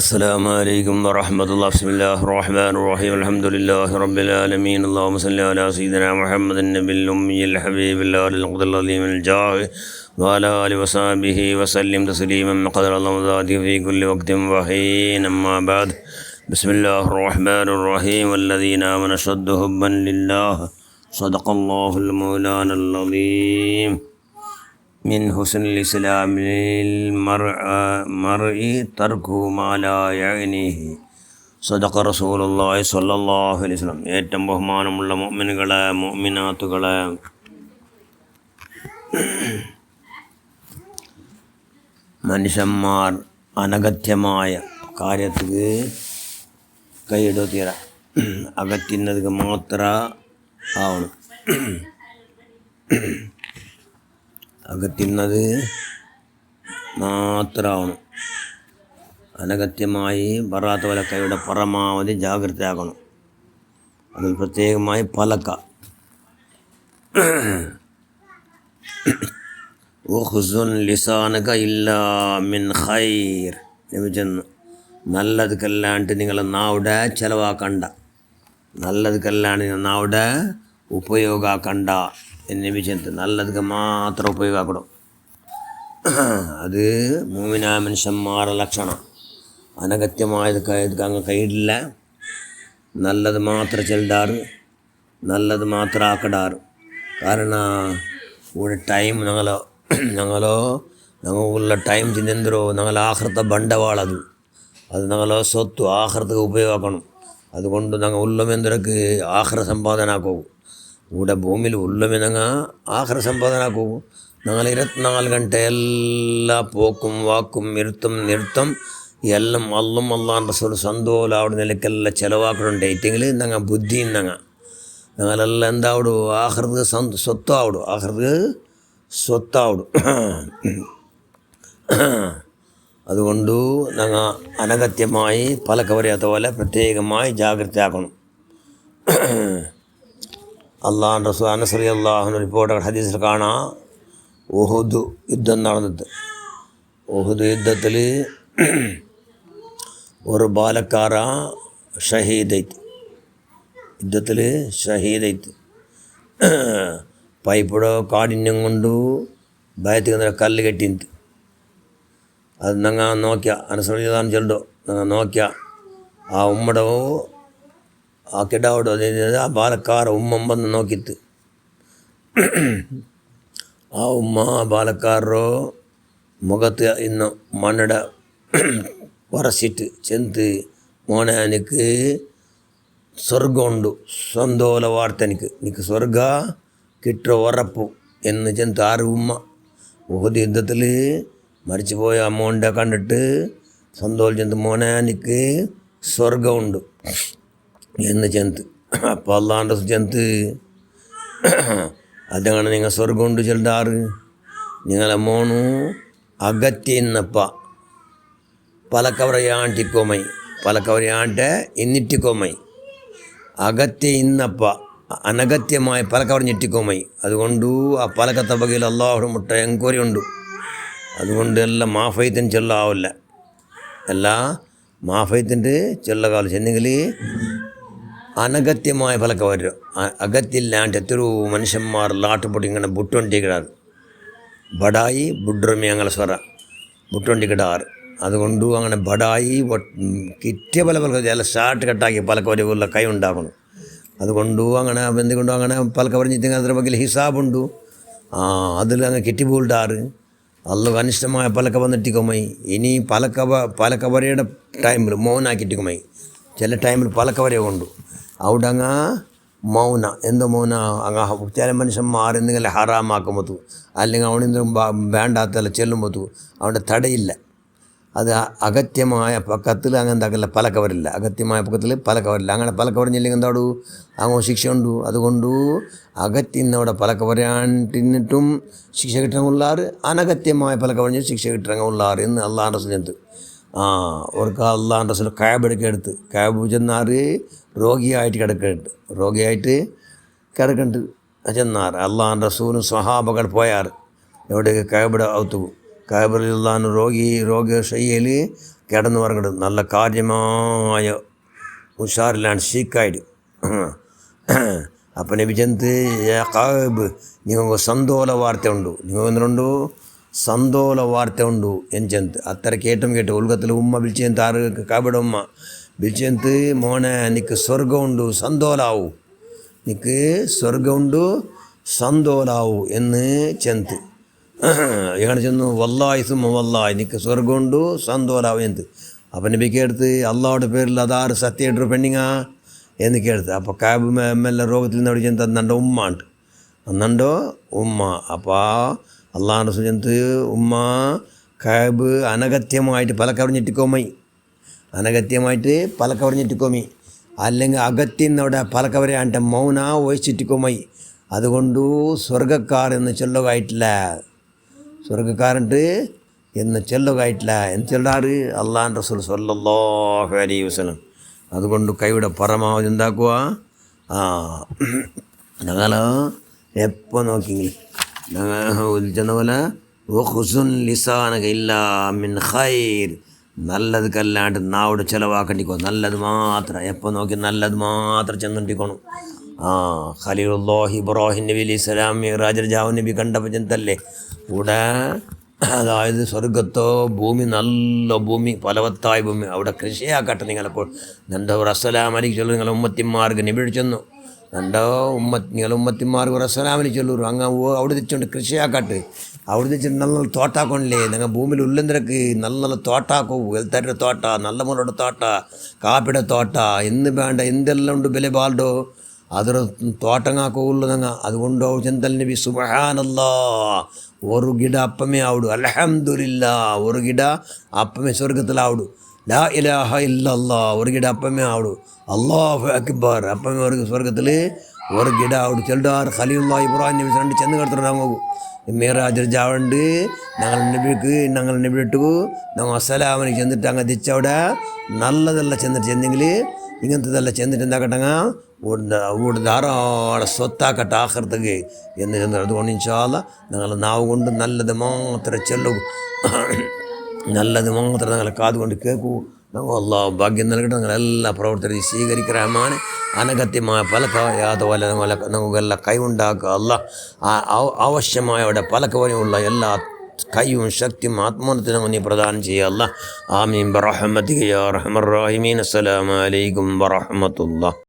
السلام عليكم ورحمة الله. بسم الله الرحمن الرحيم. الحمد لله رب العالمين. اللهم صل على سيدنا محمد النبي الأمي الحبيب الله القدر العظيم الجاه وعلى آله وصحبه وسلم تسليما قدر الله ذاته في كل وقت وحين. أما بعد، بسم الله الرحمن الرحيم. والذين آمنوا أشد حبا لله صدق الله المولانا العظيم. من حسن الإسلام للمرء تركه ما لا يعنيه صدق رسول الله صلى الله عليه وسلم. ഏറ്റവും ബഹുമാനമുള്ള മുഅ്മിനുകളെ, മുഅ്മിനാത്തുകളെ, മനുഷ്യന്മാർ അനഗത്യമായ കാര്യത്തിക്ക് കൈയിടത്തിയ അകറ്റുന്നതിക്ക് മാത്രം ആവണം. അകറ്റുന്നത് മാത്രമാവണം. അനഗത്യമായി ബറാത്ത് വലക്കയുടെ പരമാവധി ജാഗ്രതയാക്കണം. അതിൽ പ്രത്യേകമായി പലക്ക ഉഖ്സുൻ ലിസാനക ഇല്ലാ മിൻ ഖൈർ ലഭിച്ചെന്ന്. നല്ലതുക്കല്ലാണ്ട് നിങ്ങളെ നാവിടെ ചിലവാക്കണ്ട, നല്ലതുക്കല്ലാണ്ട് നാവിടെ ഉപയോഗാക്കണ്ട എന്ന് ലഭിച്ചത്. നല്ലതൊക്കെ മാത്രം ഉപയോഗാക്കണം. അത് മുഅ്മിനായ മനുഷ്യന്മാരുടെ ലക്ഷണം. അനഗത്യമായത് അങ്ങ് കൈയിടില്ല. നല്ലത് മാത്രം ചെല്ലാറ്, നല്ലത് മാത്രം ആക്കടാറ്. കാരണം ഇവിടെ ടൈം ഞങ്ങളുള്ള ടൈം ചിന്തരോ ഞങ്ങൾ ആഹൃത ബണ്ടവാളത്, അത് ഞങ്ങളോ സ്വത്ത് ആഹൃതക്ക് ഉപയോഗമാക്കണം. അതുകൊണ്ട് ഞങ്ങൾ ഉള്ളമെന്തരക്ക് ആഹ്ര സമ്പാദന ആക്കും. ഇവിടെ ഭൂമിയിൽ ഉള്ളമേ ഞങ്ങൾ ആഹ്ര സമ്പാദന ആക്കും. ഞങ്ങൾ 24 ഗಂಟೆ എല്ലാ പോക്കും വാക്കും നിർത്തം എല്ലാം അള്ളാൻ റസൂൽ സന്തോല അവിടെ നിലക്കെല്ലാം ചിലവാക്കണുണ്ട്. ഏറ്റെങ്കിൽ ഞങ്ങൾ ബുദ്ധിയും ഞങ്ങളെല്ലാം എന്താവിടും ആഹൃത് സ്വത്താവിടും, ആഹൃത് സ്വത്താവിടും. അതുകൊണ്ട് ഞങ്ങൾ അനഗത്യമായി പലക്ക പറയാത്ത പോലെ പ്രത്യേകമായി ജാഗ്രതയാക്കണം. അള്ളാഹു റസൂൽ അനസ് റളിയല്ലാഹു റിപ്പോർട്ട് ഹദീസിൽ കാണാം, ഉഹുദ് യുദ്ധം നടന്നത്. ഉഹുദ് യുദ്ധത്തിൽ ഒരു ബാലക്കാര ഷഹീദായിട്ട്, യുദ്ധത്തിൽ ഷഹീദായിട്ട് പൈപ്പുടെ കാഠിന്യം കൊണ്ട് ഭയത്തിൽ കല്ല് കെട്ടിയിട്ട് അത് ഞങ്ങൾ നോക്കിയ അനസ് റളിയല്ലാഹു ചെല്ലോ ഞങ്ങൾ നോക്കിയ ആ ഉമ്മടെ ആ കിടാവോട് അതായത് ആ ബാലക്കാര ഉമ്മ ಬಂದು നോക്കിത്ത്. ആ ഉമ്മ ബാലക്കാരോ മുഖത്ത് ഇന്ന് മണ്ണിടെ വരച്ചിട്ട് ചെന്ത്, മോനെ എനിക്ക് സ്വർഗമുണ്ട്, സ്വന്തോല വാർത്ത എനിക്ക് സ്വർഗ കിട്ടോ ഉറപ്പു എന്ന് ചെന്ത് ആറ് ഉമ്മ. ഉഹുദ് യുദ്ധത്തിൽ മരിച്ചു പോയ അമ്മോണ്ടെ കണ്ടിട്ട് സന്തോഷം ചെന്ത്, മോനെ എനിക്ക് സ്വർഗമുണ്ട് എന്ന് ചെന്ത്. അപ്പോൾ അള്ളാൻ്റെ ചെന്ത് അതാണ് നിങ്ങൾ സ്വർഗമുണ്ട് ചെല്ലാറ്. നിങ്ങളെ മോണു അകറ്റിന്നപ്പ പലക്കവറയാണ്ടിക്കോമൈ, പലക്കവറയാണ്ട് എന്നിട്ടിക്കോമൈ, അകറ്റി ഇന്നപ്പ അനഗത്യമായ പലക്കവർ ഞെട്ടിക്കോമൈ. അതുകൊണ്ട് ആ പലക്കത്തെ ബകയിൽ അള്ളാഹു മുട്ട എൻക്വയറി ഉണ്ട്. അതുകൊണ്ട് എല്ലാം മാഫൈത്തിന് ചെല്ലാവില്ല, എല്ലാ മാഫൈത്തിൻ്റെ ചെല്ലകാലം ചെന്നെങ്കിൽ അനഗത്യമായ പലക്ക വരും. അകത്തില്ലാണ്ട് എത്രയോ മനുഷ്യന്മാർ ലാട്ടുപൊട്ടി ഇങ്ങനെ ബുട്ടൊണ്ടിക്കിടാറ്. ബടായി ബുഡ്രമി അങ്ങനെ സ്വറ ബുട്ടൊണ്ടിക്കിടാറ്. അതുകൊണ്ട് അങ്ങനെ ബടായി കിറ്റിയ പലക്ക ചില ഷാർട്ട് കട്ടാക്കി പലക്ക വരെയുള്ള കൈ ഉണ്ടാക്കണം. അതുകൊണ്ട് അങ്ങനെ എന്തുകൊണ്ടോ അങ്ങനെ പലക്ക പറഞ്ഞിട്ട് അതിൻ്റെ ಬಗ್ಗೆ ഹിസാബുണ്ട്. അതിൽ അങ്ങ് കിറ്റിപൂളിടാറ്. അല്ല അനിഷ്ടമായ പലക്ക വന്നിട്ടിക്കുമായി. ഇനി പലക്ക വരയുടെ ടൈമിൽ മൗനാക്കിട്ടിക്കുമായി. ചില ടൈമിൽ പലക്ക വരെ കൊണ്ടു അവിടെ അങ്ങ് മൗന എന്തോ മൗന അങ്ങ് ചില മനുഷ്യന്മാർ എന്തെങ്കിലും ഹറാമാക്കുമ്പോൾ അല്ലെങ്കിൽ അവനെന്തെങ്കിലും വേണ്ടാത്തല്ല ചെല്ലുമ്പോൾ അവൻ്റെ തടയില്ല. അത് അഗത്യമായ പക്കത്തിൽ അങ്ങനെ എന്താക്കില്ല, പലക്ക വരില്ല. അഗത്യമായ പക്കത്തിൽ പലക്ക വരില്ല. അങ്ങനെ പലക്ക പറഞ്ഞില്ലെങ്കിൽ എന്താടു അങ്ങോ ശിക്ഷ ഉണ്ട്. അതുകൊണ്ട് അകത്തിന്നവിടെ പലക്ക പറയാണ്ടിന്നിട്ടും ശിക്ഷ കിട്ടണമുള്ളാറ്, അനഗത്യമായ പലക്ക പറഞ്ഞ് ശിക്ഷ കിട്ടണമുള്ളാറ് എന്ന് അള്ളാഹു റസൂൽ ചെന്ത്. അവർക്ക് അള്ളാഹു റസൂൽ കഅബ എടുത്ത് കഅബ ചെന്നാറ് രോഗിയായിട്ട് രോഗിയായിട്ട് കിടക്കുന്നുണ്ട് ചെന്നാറ്. അള്ളാഹു റസൂലും സ്വഹാബകൾ പോയാറ് എവിടേക്ക് കഅബയുടെ ഔത്തുകു. കഅബ റളിയല്ലാഹു രോഗി ശയ്യയിൽ കിടന്ന് പറഞ്ഞിട്ട് നല്ല കാര്യമായ ഉഷാറിലാണ് ഷീക്കായിട്ട്. അപ്പം നബി ചെന്ത് കാബ് നിങ്ങൾക്ക് ಸಂತೋಲ ವಾರ್ತೆ ಉಂಡು ನೀವು എന്തുണ്ടു ಸಂತೋಲ ವಾರ್ತೆ ಉಂಡು ಎಂಚಂತ ಅತ್ತರ ಕೇಟು ಉಲ್ಗತ್ತಲು ಉಮ್ಮ ಬಿಲ್ಚಂತ ಆರು ಕಾಬಿಡ ಉಮ್ಮ ಬಿಲ್ಚಂತ ಮೋನೆ ನಿಕ್ಕೆ ಸ್ವರ್ಗ ಉಂಡು ಸಂತೋಲಾವು ನಿಕ್ಕೆ ಸ್ವರ್ಗ ಉಂಡು ಸಂತೋಲಾವು എന്ന് ചെന്ത് എങ്ങനെ ചെന്നു വല്ലായി സുമ്മ വല്ലായി നിക്ക് സ്വർഗം ഉണ്ടു സന്തോലാവും എന്ത് അപ്പം നബിക്ക് എടുത്ത് അള്ളാഹുടെ പേരിൽ അതാറ് സത്യമായിട്ടൊരു പെണ്ണിങ്ങാ എന്ന് കേൾത്ത്. അപ്പോൾ കാബ് എല്ലാം രോഗത്തിൽ നിന്ന് അവിടെ ചെന്ത് അന്നണ്ടോ ഉമ്മ ഉണ്ട് അന്നണ്ടോ ഉമ്മ. അപ്പോൾ അള്ളാഹുടെ സുജന്ത് ഉമ്മ കാബ് അനഗത്യമായിട്ട് പലക്കവറിഞ്ഞിട്ടിക്കോമി അനഗത്യമായിട്ട് പലക്കവറിഞ്ഞിട്ടിക്കോമി അല്ലെങ്കിൽ അകത്തിന്ന് അവിടെ പലക്കവരെയാണ്ട് മൗന ഒഴിച്ചിട്ടിക്കോമി. അതുകൊണ്ട് സ്വർഗക്കാർ എന്ന് ചൊല്ലുകയായിട്ടില്ല സ്വർഗക്കാരുണ്ട് എന്ന് ചൊല്ലുകയായിട്ടില്ല എന്ന് ചൊല്ലാറ് അള്ളാഹു റസൂൽ സ്വല്ലല്ലാഹു അലൈഹി വസല്ലം. അതുകൊണ്ട് കൈയുടെ പരമാവധി എന്താക്കുക. ഞങ്ങൾ എപ്പോൾ നോക്കിയെങ്കിൽ ഞങ്ങൾ ചെന്ന പോലെ ഹുസുൻ ലിസാനക ഇല്ലാ മിൻ ഖൈർ നല്ലത് നാവോട് ചിലവാക്കണ്ടിക്കോ നല്ലത് മാത്രം എപ്പോൾ നോക്കി നല്ലത് മാത്രം ചെന്നിട്ടിക്കോണം. ഖലീലുല്ലാഹി ഇബ്രാഹിം നബി അലൈഹി സ്വലാം മിഅ്റാജിൽ ജാവ നബി കണ്ടപ്പോൾ ചെന്തല്ലേ ഇവിടെ അതായത് സ്വർഗത്തോ ഭൂമി നല്ല ഭൂമി ഫലവത്തായ ഭൂമി അവിടെ കൃഷിയാക്കട്ടെ നിങ്ങളെപ്പോൾ നണ്ടോ റസ്സലാം അലിക്ക് ചൊല്ലു നിങ്ങളെ ഉമ്മത്തിമാർക്ക് നബി ചെന്നു നണ്ടോ നിങ്ങളെ ഉമ്മത്തിമാർക്ക് റസ്സലാം അലി ചൊല്ലൂರು അങ്ങ് അവിടെ തെച്ചുകൊണ്ട് കൃഷിയാക്കട്ടെ അവിടെ തെച്ചിട്ട് നല്ല തോട്ടാക്കൊണ്ടല്ലേ നിങ്ങൾ ഭൂമിയിൽ ഉള്ളെന്തരക്ക് നല്ല തോട്ടാക്കോ വെൽത്തരുടെ തോട്ട നല്ല മുളയുടെ തോട്ട കാപ്പിയുടെ തോട്ട എന്ന് വേണ്ട എന്തെല്ലാം ഉണ്ട് ബലെ ബാൽഡോ ಅದರ ತೋಟಂಗಾಕೋ ಉಳ್ಳದಂಗ അതുകൊണ്ട് ചെന്തൽ നബി സുബ്ഹാനല്ലാ ഒരു ಗಿಡ അപ്പമേ ആവുdu അൽഹംദുലില്ലാ ഒരു ಗಿಡ അപ്പമേ സ്വർഗത്തിലാവുdu ലാ ഇലാഹ ഇല്ലല്ലാ ഒരു ಗಿಡ അപ്പമേ ആവുdu അല്ലാഹു അക്ബർ അപ്പമേ ഒരു സ്വർഗത്തിൽ ഒരു ಗಿಡ ആവുdu ചെൽഡാർ ഖലീലുല്ലാഹി ഇബ്രാഹിം നബി രണ്ട് ചെന്ന് കടത്തുറാങ്ങോ മിഅ്റാജിൽ ജാവണ്ട് ഞങ്ങൾ നബിട്ടു ഞങ്ങൾ അസ്സലാമു അലൈക്കും ചെന്നിട്ട് അങ്ങ് തിരിച്ചവിടെ നല്ലതെല്ലാം ചെന്നിട്ട് ചെന്നെങ്കിൽ ഇങ്ങനത്തെതെല്ലാം ചെന്നിട്ട് എന്താക്കട്ടങ്ങ ഊട് ധാരാളം സ്വത്താക്കട്ടെ ആഖിറത്തേക്ക് എന്ന് ചെന്നത്. അതുകൊണ്ട് ഇൻഷാ അല്ലാഹ് ഞങ്ങൾ നാവ് കൊണ്ട് നല്ലത് മാത്രം ചെല്ലു നല്ലത് മാത്രം ഞങ്ങളെ കാതുകൊണ്ട് കേൾക്കൂ. ഞങ്ങൾ അല്ലാഹു ഭാഗ്യം നൽകട്ടെ. ഞങ്ങളെല്ലാ പ്രവർത്തനവും സ്വീകരിക്കുക റഹ്മാനെ. അനഗത്യമായ പലക്കവയാതെ നമുക്കെല്ലാം കൈവുണ്ടാക്കുക അല്ലാഹ് ആവശ്യമായ അവിടെ പലക്കവരെയുള്ള എല്ലാ കൈയും ശക്തിയും ആത്മാനത്തിനും നീ പ്രദാനം ചെയ്യുക അല്ലാഹ്. ആമീൻ ബിറഹ്മതിക യാ അർഹമർ റഹീമീൻ. അസ്സലാമു അലൈക്കും വറഹ്മത്തുള്ളാഹി.